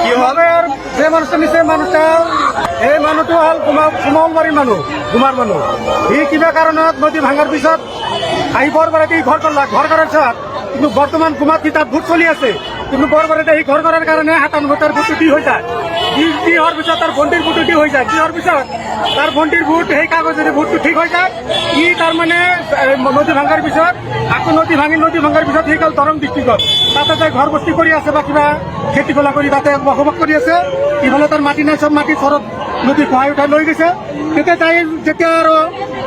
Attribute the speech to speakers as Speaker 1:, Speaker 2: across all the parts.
Speaker 1: কি হবে আর যে মানুষটা নিচে মানুষটা এই মানুহটো হল সুমলবাৰীৰ মানুহ গুমাৰ মানুহ ই কিবা কাৰণত নদী ভাঙাৰ পিছত আহি বৰবাৰীতে ঘৰ কৰলাক ঘৰ কৰাৰ পিছত কিন্তু বৰ্তমান গুমাত তাত ভোট চলি আছে কিন্তু বৰবাৰীতে ঘৰ কৰাৰ কাৰণে 97 ভোটটো দি হৈ যায় দি হোৱাৰ পিছত তাৰ ভণ্টিৰ ভোটটো দি হৈ যায় দি হোৱাৰ পিছত তাৰ ভণ্টিৰ ভোট সেই কাগজেৰে ভোটটো ঠিক হৈ যায় ই তাৰমানে নদী ভাঙাৰ পিছত আকৌ নদী ভাঙাৰ পিছত সেই কাল দৰং ডিষ্ট্ৰিক্টত তাতে যাই ঘৰ বস্তি কৰি আছে বা কিবা খেতি খোলা কৰি তাতে বসবাস কৰি আছে ইফালে তাৰ মাটি নাই চব মাটি চৰত নদী খোৱাই উঠাই লৈ গৈছে তেতিয়া তাই যেতিয়া আৰু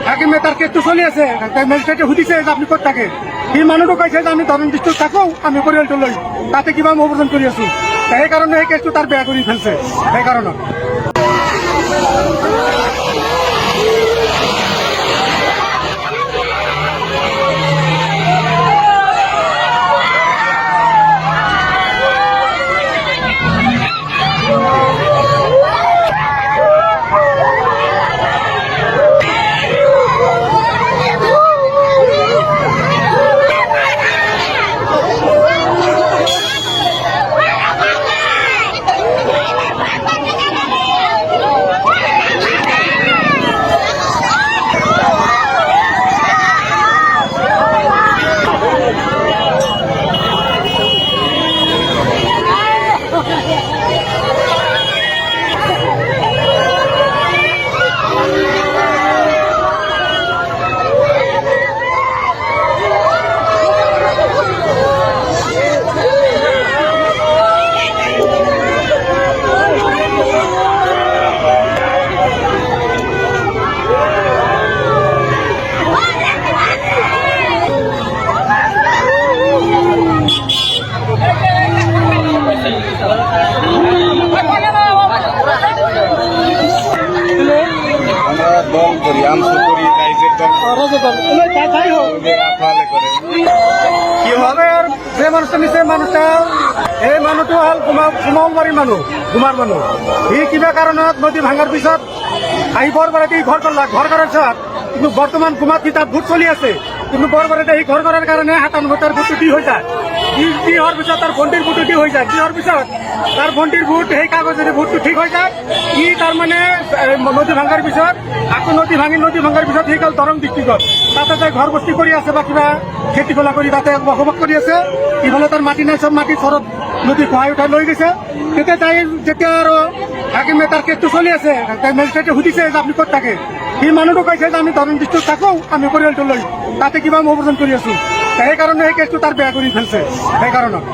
Speaker 1: হাকিমে তাৰ কেছটো চলি আছে মেজিষ্ট্ৰেটে সুধিছে যে আপুনি ক'ত থাকে সি মানুহটো কৈছে যে আমি দৰং ডিষ্ট্ৰিক্টত থাকোঁ আমি পৰিয়ালটো লৈ তাতে কিবা অপাৰেশ্যন কৰি আছোঁ সেইকাৰণে সেই কেছটো তাৰ বেয়া কৰি ফেলছে সেইকাৰণত
Speaker 2: দল করি আমসু করি কাইজের দল
Speaker 1: কি হবে আর যে মানুষটা নিচে মানুষটা এই মানুহটো হল সুমলবাৰীৰ মানুহ গুমাৰ মানুহ ই কিবা কাৰণত নদী ভাঙাৰ পিছত আহি বৰবাৰীতে ঘৰ কৰলাক ঘৰ কৰাৰ পিছত কিন্তু বৰ্তমান গুমাত তাত ভোট চলি আছে কিন্তু বৰবাৰীতে ঘৰ কৰাৰ কাৰণে 97 ভোটটো দি হৈ যায় দি হোৱাৰ পিছত তাৰ ভণ্টিৰ ভোটটো দি হৈ যায় দি হোৱাৰ পিছত তাৰ ভণ্টিৰ ভোট সেই কাগজেৰে ভোটটো ঠিক হৈ যায় ই তাৰমানে নদী ভাঙাৰ পিছত আকৌ নদী ভাঙাৰ পিছত সেই কাল দৰং ডিষ্ট্ৰিক্টত তাতে যাই ঘৰ বস্তি কৰি আছে বা কিবা খেতি খোলা কৰি তাতে বসবাস কৰি আছে ইফালে তাৰ মাটি নাই চব মাটি চৰত নদী খোৱাই উঠাই লৈ গৈছে তেতিয়া তাই যেতিয়া আৰু হাকিমে তাৰ কেছটো চলি আছে মেজিষ্ট্ৰেটে সুধিছে যে আপুনি ক'ত থাকে সি মানুহটো কৈছে যে আমি দৰং ডিষ্ট্ৰিক্টত থাকোঁ আমি পৰিয়ালটো লৈ তাতে কিবা অপাৰেশ্যন কৰি আছোঁ সেইকাৰণে সেই কেছটো তাৰ বেয়া কৰি ফেলছে সেইকাৰণত